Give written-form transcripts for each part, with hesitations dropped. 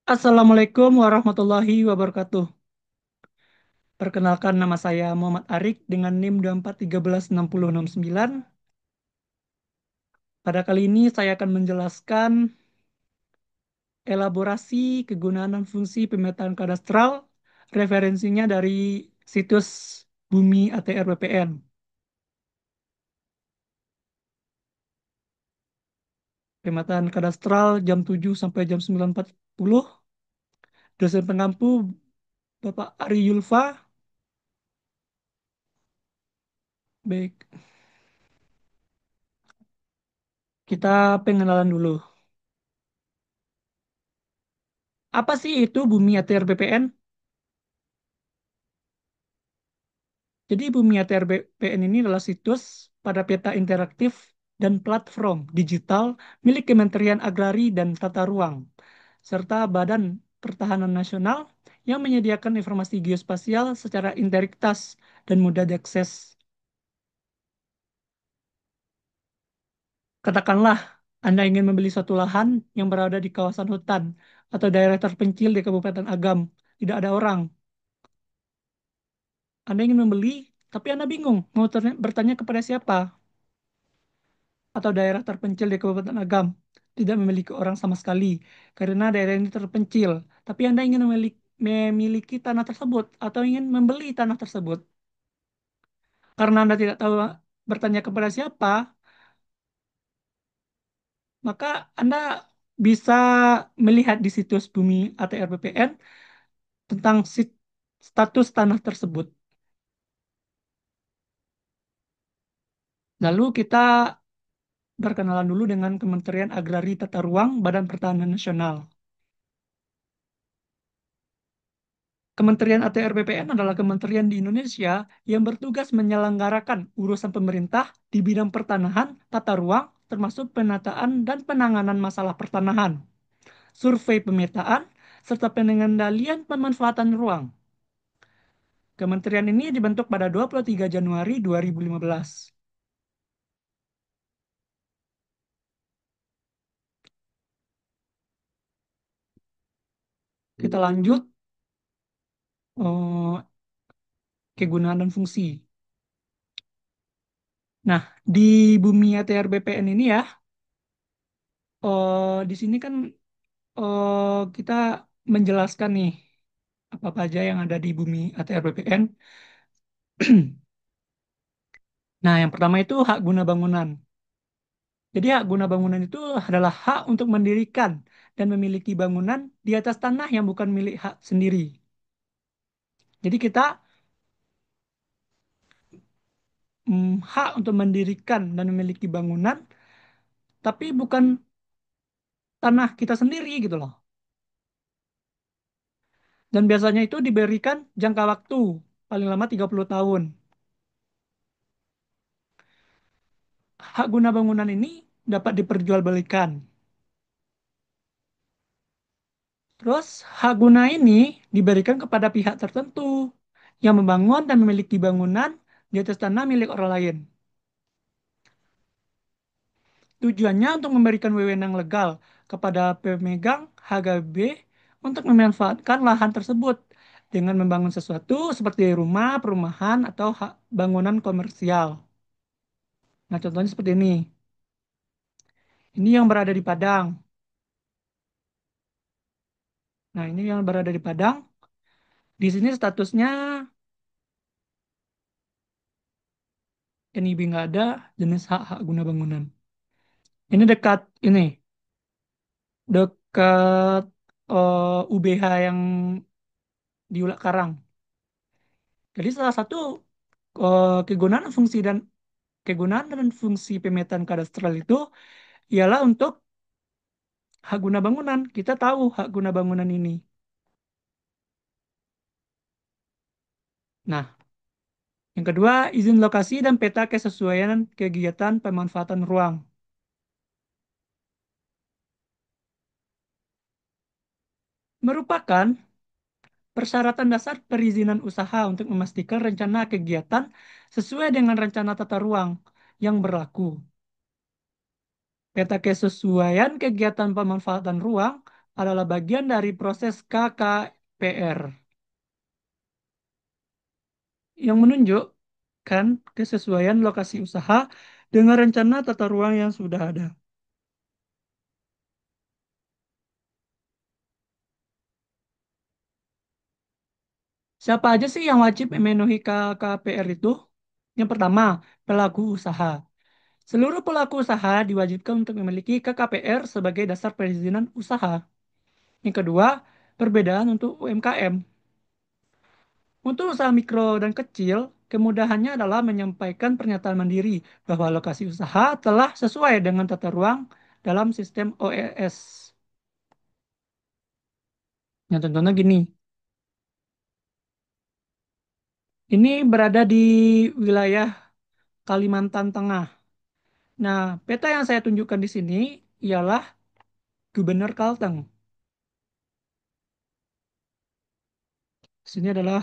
Assalamualaikum warahmatullahi wabarakatuh. Perkenalkan nama saya Muhammad Arik dengan NIM 24136069. Pada kali ini saya akan menjelaskan elaborasi kegunaan dan fungsi pemetaan kadastral, referensinya dari situs Bumi ATR BPN. Pemetaan kadastral jam 7 sampai jam 9.40. Dosen pengampu Bapak Ari Yulfa. Baik, kita pengenalan dulu. Apa sih itu Bumi ATR BPN? Jadi Bumi ATR BPN ini adalah situs pada peta interaktif dan platform digital milik Kementerian Agrari dan Tata Ruang, serta Badan Pertahanan Nasional yang menyediakan informasi geospasial secara integritas dan mudah diakses. Katakanlah Anda ingin membeli suatu lahan yang berada di kawasan hutan atau daerah terpencil di Kabupaten Agam. Tidak ada orang. Anda ingin membeli, tapi Anda bingung mau bertanya kepada siapa. Atau daerah terpencil di Kabupaten Agam tidak memiliki orang sama sekali karena daerah ini terpencil. Tapi Anda ingin memiliki tanah tersebut atau ingin membeli tanah tersebut. Karena Anda tidak tahu bertanya kepada siapa, maka Anda bisa melihat di situs Bumi ATR BPN tentang status tanah tersebut. Lalu kita berkenalan dulu dengan Kementerian Agrari Tata Ruang Badan Pertahanan Nasional. Kementerian ATR BPN adalah kementerian di Indonesia yang bertugas menyelenggarakan urusan pemerintah di bidang pertanahan, tata ruang, termasuk penataan dan penanganan masalah pertanahan, survei pemetaan, serta pengendalian pemanfaatan ruang. Kementerian ini dibentuk pada 23 Januari 2015. Kita lanjut eh, kegunaan dan fungsi. Nah, di Bumi ATR BPN ini ya, di sini kan kita menjelaskan nih apa-apa aja yang ada di bumi ATR BPN. Nah, yang pertama itu hak guna bangunan. Jadi hak guna bangunan itu adalah hak untuk mendirikan dan memiliki bangunan di atas tanah yang bukan milik hak sendiri. Jadi kita hak untuk mendirikan dan memiliki bangunan, tapi bukan tanah kita sendiri gitu loh. Dan biasanya itu diberikan jangka waktu paling lama 30 tahun. Hak guna bangunan ini dapat diperjualbelikan. Terus hak guna ini diberikan kepada pihak tertentu yang membangun dan memiliki bangunan di atas tanah milik orang lain. Tujuannya untuk memberikan wewenang legal kepada pemegang HGB untuk memanfaatkan lahan tersebut dengan membangun sesuatu seperti rumah, perumahan, atau bangunan komersial. Nah, contohnya seperti ini. Ini yang berada di Padang. Nah, ini yang berada di Padang. Di sini statusnya NIB nggak ada, jenis hak-hak guna bangunan. Ini dekat ini, dekat UBH yang di Ulak Karang. Jadi salah satu kegunaan dan fungsi pemetaan kadastral itu ialah untuk hak guna bangunan. Kita tahu hak guna bangunan ini. Nah, yang kedua, izin lokasi dan peta kesesuaian kegiatan pemanfaatan ruang. Merupakan persyaratan dasar perizinan usaha untuk memastikan rencana kegiatan sesuai dengan rencana tata ruang yang berlaku. Peta kesesuaian kegiatan pemanfaatan ruang adalah bagian dari proses KKPR yang menunjukkan kesesuaian lokasi usaha dengan rencana tata ruang yang sudah ada. Siapa aja sih yang wajib memenuhi KKPR itu? Yang pertama, pelaku usaha. Seluruh pelaku usaha diwajibkan untuk memiliki KKPR sebagai dasar perizinan usaha. Yang kedua, perbedaan untuk UMKM. Untuk usaha mikro dan kecil, kemudahannya adalah menyampaikan pernyataan mandiri bahwa lokasi usaha telah sesuai dengan tata ruang dalam sistem OES. Yang contohnya gini, ini berada di wilayah Kalimantan Tengah. Nah, peta yang saya tunjukkan di sini ialah Gubernur Kalteng. Sini adalah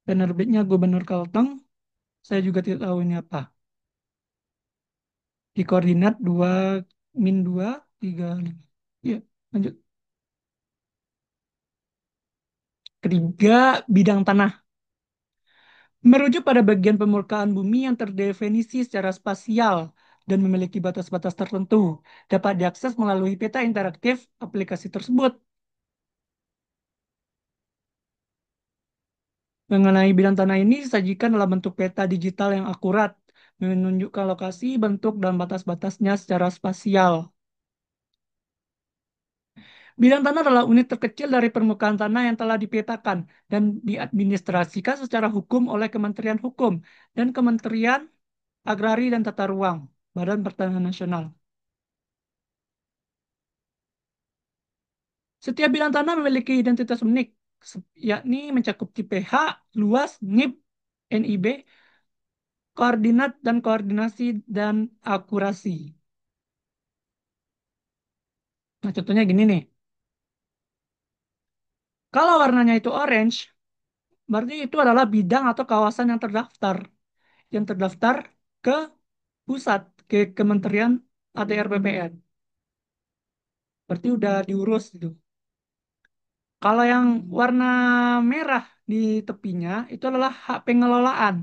penerbitnya Gubernur Kalteng. Saya juga tidak tahu ini apa. Di koordinat 2-2, 3. Ya, lanjut. Ketiga, bidang tanah. Merujuk pada bagian permukaan bumi yang terdefinisi secara spasial dan memiliki batas-batas tertentu, dapat diakses melalui peta interaktif aplikasi tersebut. Mengenai bidang tanah ini disajikan dalam bentuk peta digital yang akurat, menunjukkan lokasi, bentuk, dan batas-batasnya secara spasial. Bidang tanah adalah unit terkecil dari permukaan tanah yang telah dipetakan dan diadministrasikan secara hukum oleh Kementerian Hukum dan Kementerian Agrari dan Tata Ruang, Badan Pertanahan Nasional. Setiap bidang tanah memiliki identitas unik, yakni mencakup tipe H, luas, NIP, NIB, koordinat dan koordinasi dan akurasi. Nah, contohnya gini nih. Kalau warnanya itu orange, berarti itu adalah bidang atau kawasan yang terdaftar ke pusat, ke Kementerian ATR BPN. Berarti udah diurus gitu. Kalau yang warna merah di tepinya itu adalah hak pengelolaan.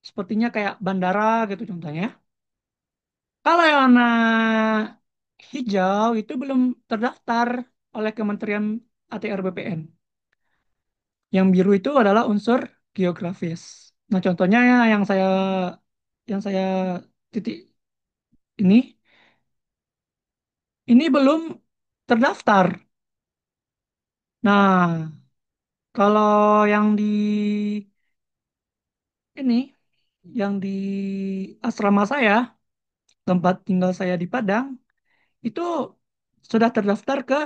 Sepertinya kayak bandara gitu contohnya. Kalau yang warna hijau itu belum terdaftar oleh Kementerian ATR BPN. Yang biru itu adalah unsur geografis. Nah, contohnya ya yang saya titik ini belum terdaftar. Nah, kalau yang di ini yang di asrama saya, tempat tinggal saya di Padang, itu sudah terdaftar ke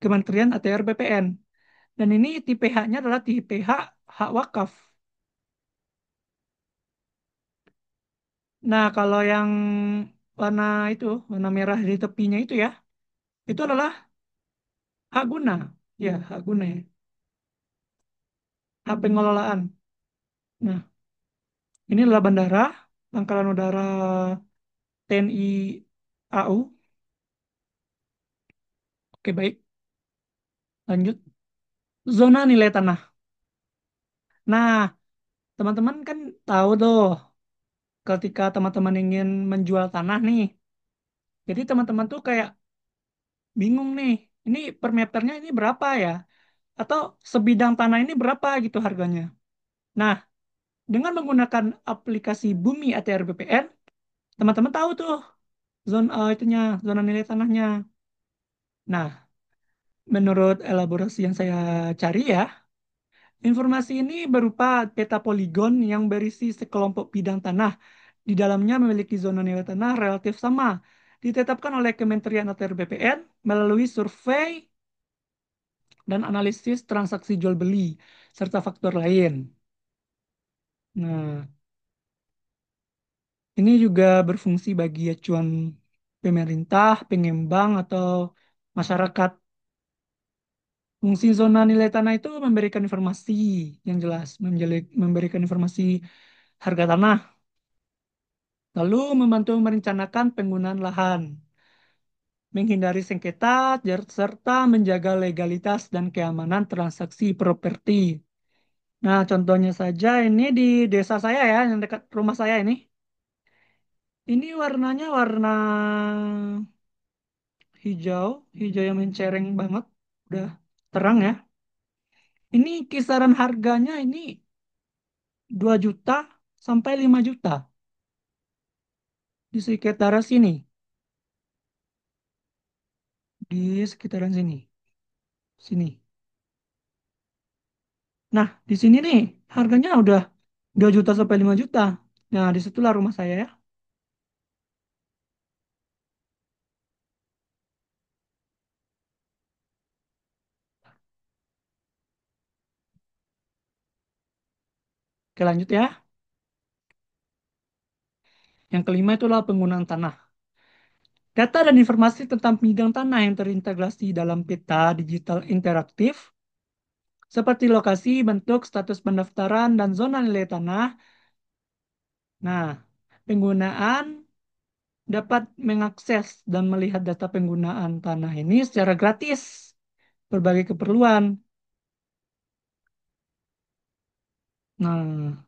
Kementerian ATR BPN. Dan ini tipe H-nya adalah tipe H hak wakaf. Nah, kalau yang warna warna merah di tepinya itu ya, itu adalah hak guna. Ya, hak guna ya. Hak pengelolaan. Nah, ini adalah bandara, Pangkalan Udara TNI AU. Oke, baik. Lanjut. Zona nilai tanah. Nah, teman-teman kan tahu tuh, ketika teman-teman ingin menjual tanah nih, jadi teman-teman tuh kayak bingung nih, ini per meternya ini berapa ya? Atau sebidang tanah ini berapa gitu harganya. Nah, dengan menggunakan aplikasi Bumi ATR BPN, teman-teman tahu tuh zona nilai tanahnya. Nah, menurut elaborasi yang saya cari ya, informasi ini berupa peta poligon yang berisi sekelompok bidang tanah. Di dalamnya memiliki zona nilai tanah relatif sama. Ditetapkan oleh Kementerian ATR BPN melalui survei dan analisis transaksi jual beli, serta faktor lain. Nah, ini juga berfungsi bagi acuan pemerintah, pengembang, atau masyarakat. Fungsi zona nilai tanah itu memberikan informasi yang jelas, memberikan informasi harga tanah, lalu membantu merencanakan penggunaan lahan. menghindari sengketa, serta menjaga legalitas dan keamanan transaksi properti. Nah, contohnya saja ini di desa saya ya, yang dekat rumah saya ini. Ini warnanya warna hijau, hijau yang mencereng banget, udah terang ya. Ini kisaran harganya ini 2 juta sampai 5 juta di sekitar sini, di sekitaran sini, sini. Nah, di sini nih harganya udah 2 juta sampai 5 juta. Nah, disitulah rumah saya ya. Oke, lanjut ya. Yang kelima itulah penggunaan tanah. Data dan informasi tentang bidang tanah yang terintegrasi dalam peta digital interaktif seperti lokasi, bentuk, status pendaftaran, dan zona nilai tanah. Nah, penggunaan dapat mengakses dan melihat data penggunaan tanah ini secara gratis, berbagai keperluan. Nah,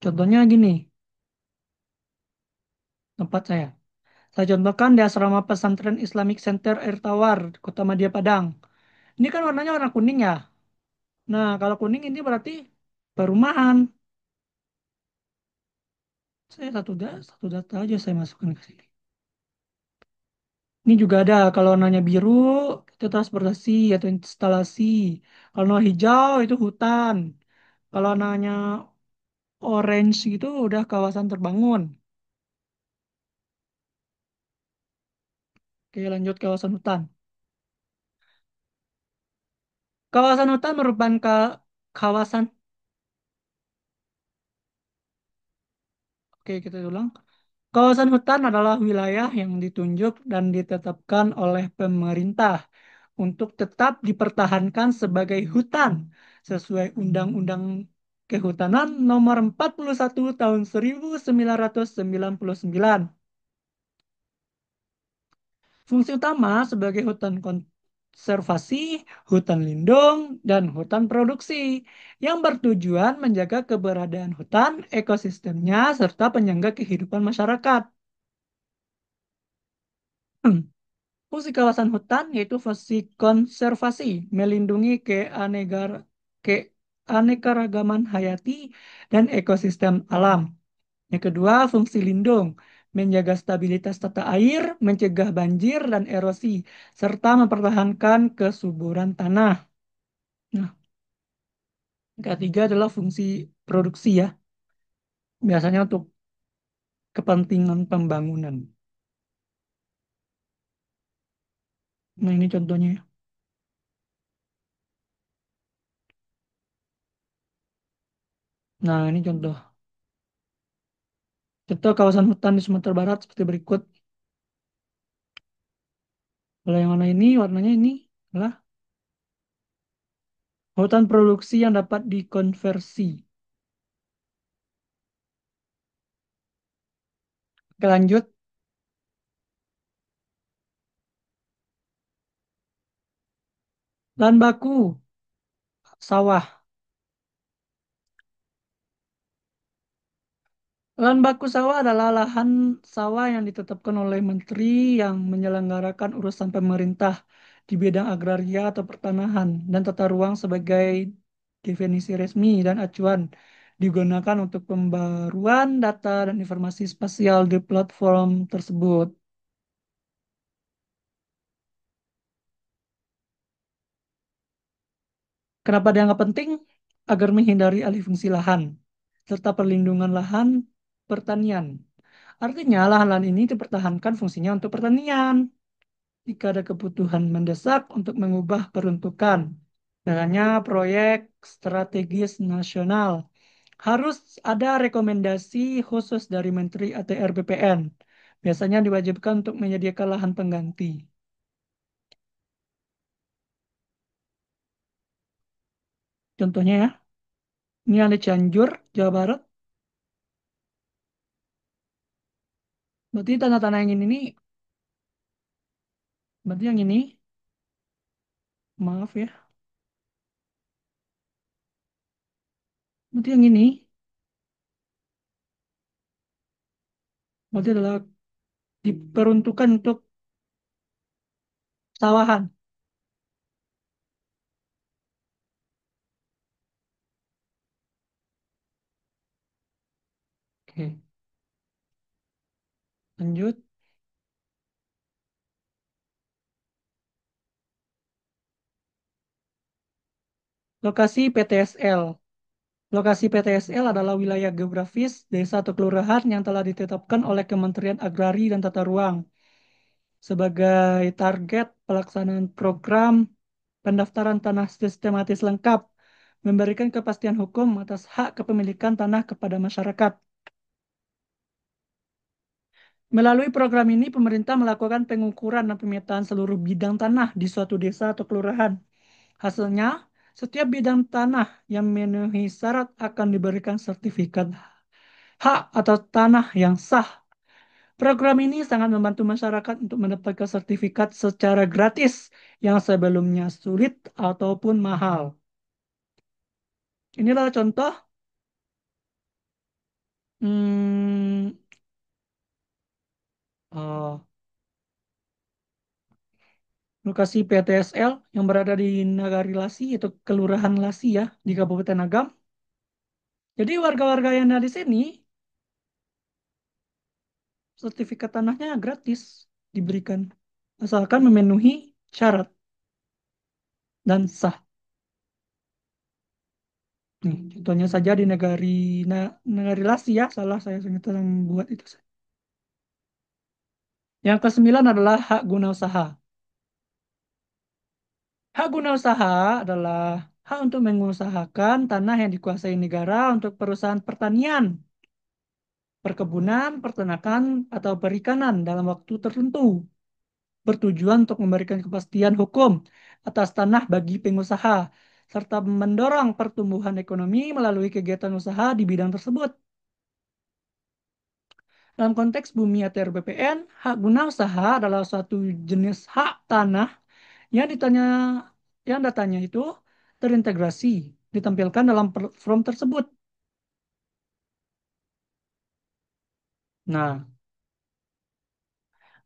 contohnya gini, tempat saya. Saya contohkan di Asrama Pesantren Islamic Center Air Tawar, Kota Madya Padang. Ini kan warnanya warna kuning ya. Nah, kalau kuning ini berarti perumahan. Saya satu data aja saya masukkan ke sini. Ini juga ada kalau warnanya biru itu transportasi atau instalasi. Kalau warna hijau itu hutan. Kalau warnanya orange gitu udah kawasan terbangun. Oke, lanjut kawasan hutan. Kawasan hutan merupakan kawasan. Oke, kita ulang. Kawasan hutan adalah wilayah yang ditunjuk dan ditetapkan oleh pemerintah untuk tetap dipertahankan sebagai hutan sesuai Undang-Undang Kehutanan Nomor 41 Tahun 1999. Fungsi utama sebagai hutan konservasi, hutan lindung, dan hutan produksi yang bertujuan menjaga keberadaan hutan, ekosistemnya, serta penyangga kehidupan masyarakat. Fungsi kawasan hutan yaitu fungsi konservasi, melindungi keanekaragaman hayati dan ekosistem alam. Yang kedua, fungsi lindung, menjaga stabilitas tata air, mencegah banjir dan erosi, serta mempertahankan kesuburan tanah. Nah, yang ketiga adalah fungsi produksi ya, biasanya untuk kepentingan pembangunan. Nah, ini contohnya ya. Nah, ini contoh. Contoh kawasan hutan di Sumatera Barat seperti berikut. Kalau yang warna ini, warnanya ini adalah hutan produksi yang dapat dikonversi. Oke, lanjut. Lahan baku, sawah. Lahan baku sawah adalah lahan sawah yang ditetapkan oleh menteri yang menyelenggarakan urusan pemerintah di bidang agraria atau pertanahan dan tata ruang sebagai definisi resmi dan acuan digunakan untuk pembaruan data dan informasi spasial di platform tersebut. Kenapa dianggap penting? Agar menghindari alih fungsi lahan, serta perlindungan lahan pertanian. Artinya, lahan-lahan ini dipertahankan fungsinya untuk pertanian. Jika ada kebutuhan mendesak untuk mengubah peruntukan, misalnya proyek strategis nasional, harus ada rekomendasi khusus dari Menteri ATR BPN. Biasanya diwajibkan untuk menyediakan lahan pengganti. Contohnya ya, ini ada Cianjur, Jawa Barat. Berarti tanah-tanah yang ini nih Berarti yang ini, maaf ya. Berarti yang ini, berarti adalah diperuntukkan untuk sawahan. Oke, lanjut. Lokasi PTSL. Lokasi PTSL adalah wilayah geografis, desa atau kelurahan yang telah ditetapkan oleh Kementerian Agrari dan Tata Ruang sebagai target pelaksanaan program pendaftaran tanah sistematis lengkap, memberikan kepastian hukum atas hak kepemilikan tanah kepada masyarakat. Melalui program ini, pemerintah melakukan pengukuran dan pemetaan seluruh bidang tanah di suatu desa atau kelurahan. Hasilnya, setiap bidang tanah yang memenuhi syarat akan diberikan sertifikat hak atau tanah yang sah. Program ini sangat membantu masyarakat untuk mendapatkan sertifikat secara gratis yang sebelumnya sulit ataupun mahal. Inilah contoh hmm, eh, lokasi PTSL yang berada di Nagari Lasi atau Kelurahan Lasi ya di Kabupaten Agam. Jadi warga-warga yang ada di sini sertifikat tanahnya gratis diberikan asalkan memenuhi syarat dan sah. Nih, contohnya saja di Nagari Lasi ya, salah saya sengaja yang buat itu. Yang kesembilan adalah hak guna usaha. Hak guna usaha adalah hak untuk mengusahakan tanah yang dikuasai negara untuk perusahaan pertanian, perkebunan, peternakan, atau perikanan dalam waktu tertentu. Bertujuan untuk memberikan kepastian hukum atas tanah bagi pengusaha, serta mendorong pertumbuhan ekonomi melalui kegiatan usaha di bidang tersebut. Dalam konteks bumi ATR BPN, hak guna usaha adalah suatu jenis hak tanah yang yang datanya itu terintegrasi, ditampilkan dalam platform tersebut. Nah,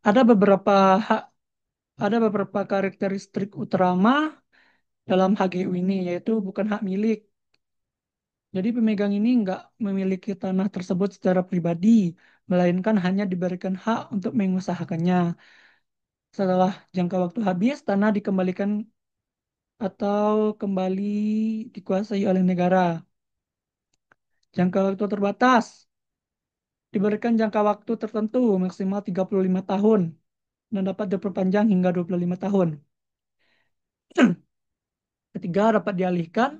ada beberapa hak, ada beberapa karakteristik utama dalam HGU ini, yaitu bukan hak milik. Jadi pemegang ini nggak memiliki tanah tersebut secara pribadi, melainkan hanya diberikan hak untuk mengusahakannya. Setelah jangka waktu habis, tanah dikembalikan atau kembali dikuasai oleh negara. Jangka waktu terbatas, diberikan jangka waktu tertentu maksimal 35 tahun dan dapat diperpanjang hingga 25 tahun. Ketiga, dapat dialihkan.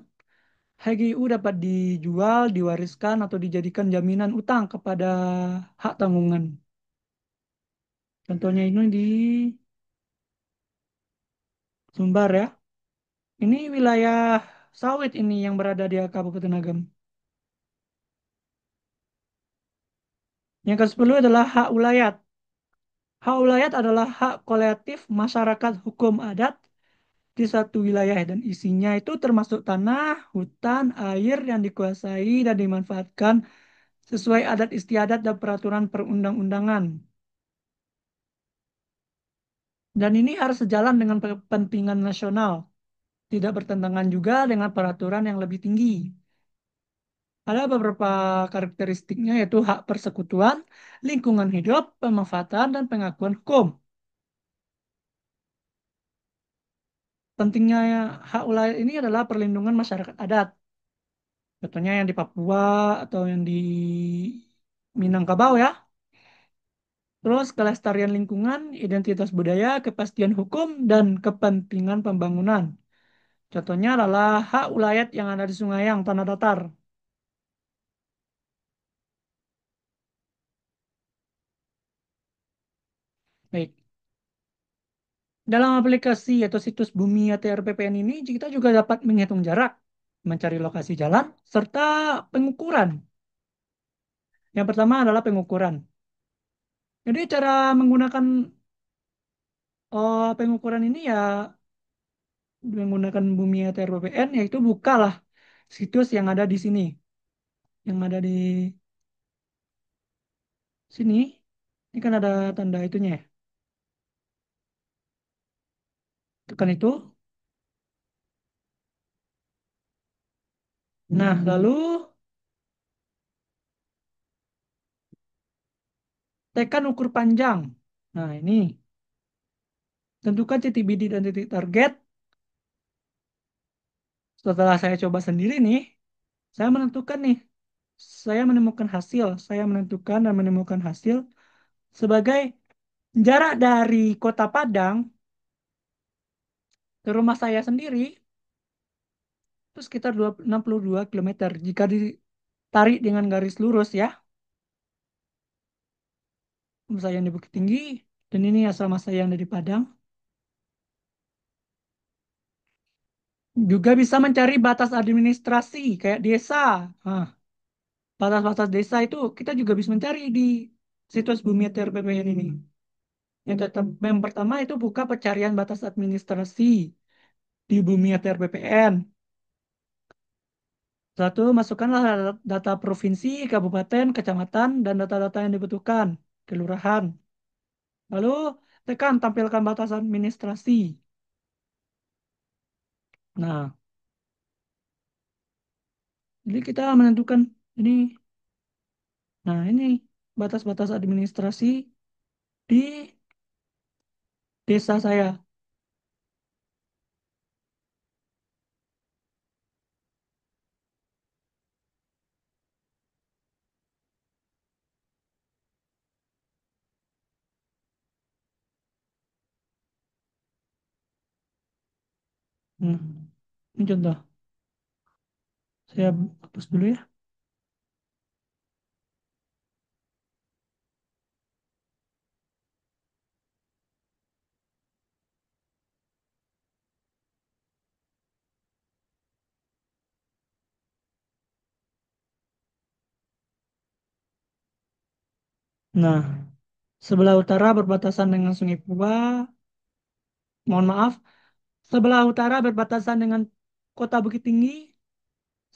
HGU dapat dijual, diwariskan, atau dijadikan jaminan utang kepada hak tanggungan. Contohnya ini di Sumbar ya. Ini wilayah sawit ini yang berada di Kabupaten Agam. Yang ke-10 adalah hak ulayat. Hak ulayat adalah hak kolektif masyarakat hukum adat di satu wilayah dan isinya itu termasuk tanah, hutan, air yang dikuasai dan dimanfaatkan sesuai adat istiadat dan peraturan perundang-undangan. Dan ini harus sejalan dengan kepentingan nasional, tidak bertentangan juga dengan peraturan yang lebih tinggi. Ada beberapa karakteristiknya yaitu hak persekutuan, lingkungan hidup, pemanfaatan, dan pengakuan hukum. Pentingnya hak ulayat ini adalah perlindungan masyarakat adat. Contohnya yang di Papua atau yang di Minangkabau ya. Terus kelestarian lingkungan, identitas budaya, kepastian hukum, dan kepentingan pembangunan. Contohnya adalah hak ulayat yang ada di Sungai yang tanah datar. Baik. Dalam aplikasi atau situs Bumi ATR PPN ini, kita juga dapat menghitung jarak, mencari lokasi jalan, serta pengukuran. Yang pertama adalah pengukuran. Jadi cara menggunakan Oh, pengukuran ini ya menggunakan Bumi ATR BPN, yaitu bukalah situs yang ada di sini, yang ada di sini. Ini kan ada tanda itunya ya. Tekan itu. Nah, lalu tekan ukur panjang. Nah, ini tentukan titik bidik dan titik target. Setelah saya coba sendiri nih, saya menentukan nih, saya menentukan dan menemukan hasil sebagai jarak dari Kota Padang ke rumah saya sendiri itu sekitar 62 kilometer. Jika ditarik dengan garis lurus ya, rumah saya yang di Bukit Tinggi, dan ini asrama saya yang dari Padang. Juga bisa mencari batas administrasi kayak desa. Nah, batas-batas desa itu kita juga bisa mencari di situs Bumi TRPPN ini. Yang pertama itu buka pencarian batas administrasi di Bumi TRPPN. Satu, masukkanlah data provinsi, kabupaten, kecamatan, dan data-data yang dibutuhkan, kelurahan. Lalu tekan tampilkan batas administrasi. Nah, jadi kita menentukan ini. Nah, ini batas-batas administrasi di desa saya. Hmm. Ini contoh. Saya hapus dulu ya. Nah, sebelah utara berbatasan dengan Sungai Pua. Mohon maaf. Sebelah utara berbatasan dengan Kota Bukit Tinggi.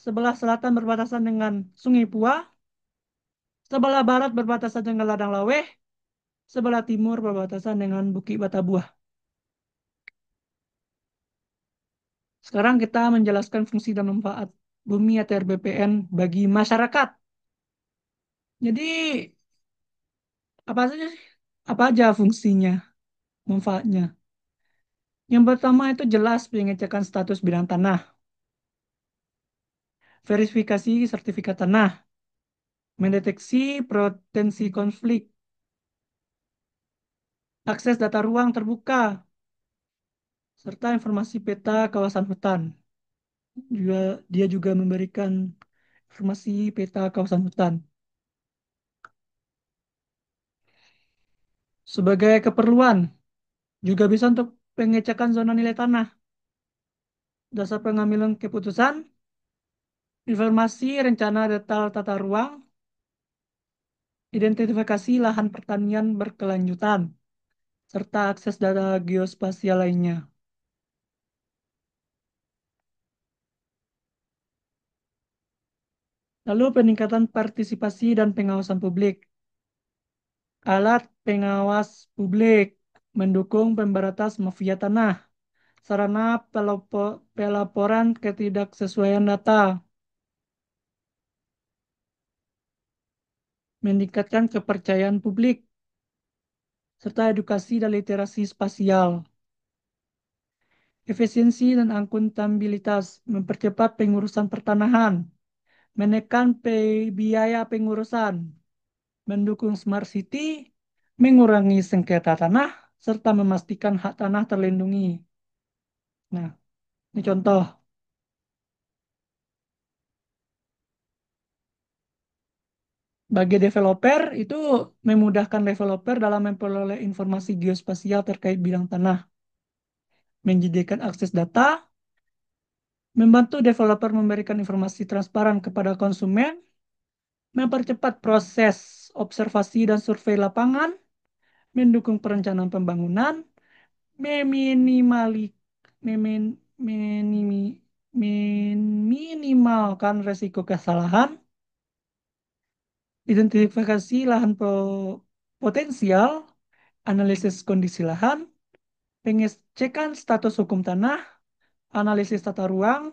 Sebelah selatan berbatasan dengan Sungai Pua. Sebelah barat berbatasan dengan Ladang Laweh. Sebelah timur berbatasan dengan Bukit Batabuah. Sekarang kita menjelaskan fungsi dan manfaat bumi atau RBPN bagi masyarakat. Jadi, apa saja sih? Apa aja fungsinya, manfaatnya? Yang pertama itu jelas pengecekan status bidang tanah, verifikasi sertifikat tanah, mendeteksi potensi konflik, akses data ruang terbuka, serta informasi peta kawasan hutan. Dia juga memberikan informasi peta kawasan hutan. Sebagai keperluan, juga bisa untuk pengecekan zona nilai tanah, dasar pengambilan keputusan, informasi rencana detail tata ruang, identifikasi lahan pertanian berkelanjutan, serta akses data geospasial lainnya. Lalu peningkatan partisipasi dan pengawasan publik. Alat pengawas publik mendukung pemberantas mafia tanah, sarana pelaporan ketidaksesuaian data, meningkatkan kepercayaan publik, serta edukasi dan literasi spasial. Efisiensi dan akuntabilitas mempercepat pengurusan pertanahan, menekan biaya pengurusan, mendukung smart city, mengurangi sengketa tanah, serta memastikan hak tanah terlindungi. Nah, ini contoh. Bagi developer, itu memudahkan developer dalam memperoleh informasi geospasial terkait bidang tanah, menyediakan akses data, membantu developer memberikan informasi transparan kepada konsumen, mempercepat proses observasi dan survei lapangan, mendukung perencanaan pembangunan, meminimali, memin, menimi, meminimalkan resiko kesalahan, identifikasi lahan potensial, analisis kondisi lahan, pengecekan status hukum tanah, analisis tata ruang,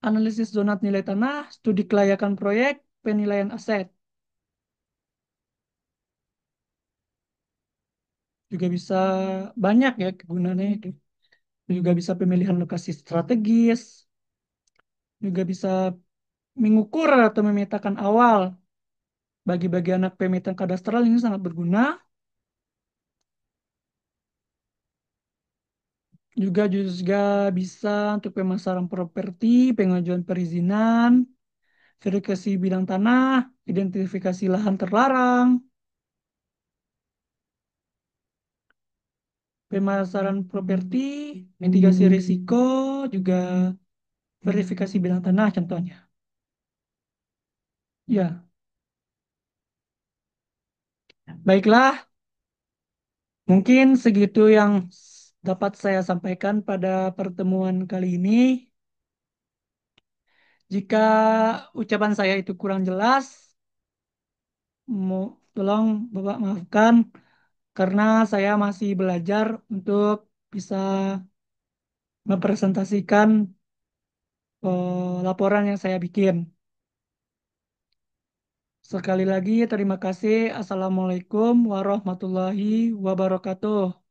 analisis zona nilai tanah, studi kelayakan proyek, penilaian aset. Juga bisa banyak ya kegunaannya itu. Juga bisa pemilihan lokasi strategis, juga bisa mengukur atau memetakan awal. Bagi anak pemetaan kadastral ini sangat berguna. Juga bisa untuk pemasaran properti, pengajuan perizinan, verifikasi bidang tanah, identifikasi lahan terlarang, pemasaran properti, mitigasi risiko, juga verifikasi bidang tanah contohnya. Ya, baiklah, mungkin segitu yang dapat saya sampaikan pada pertemuan kali ini. Jika ucapan saya itu kurang jelas, tolong Bapak maafkan karena saya masih belajar untuk bisa mempresentasikan laporan yang saya bikin. Sekali lagi terima kasih. Assalamualaikum warahmatullahi wabarakatuh.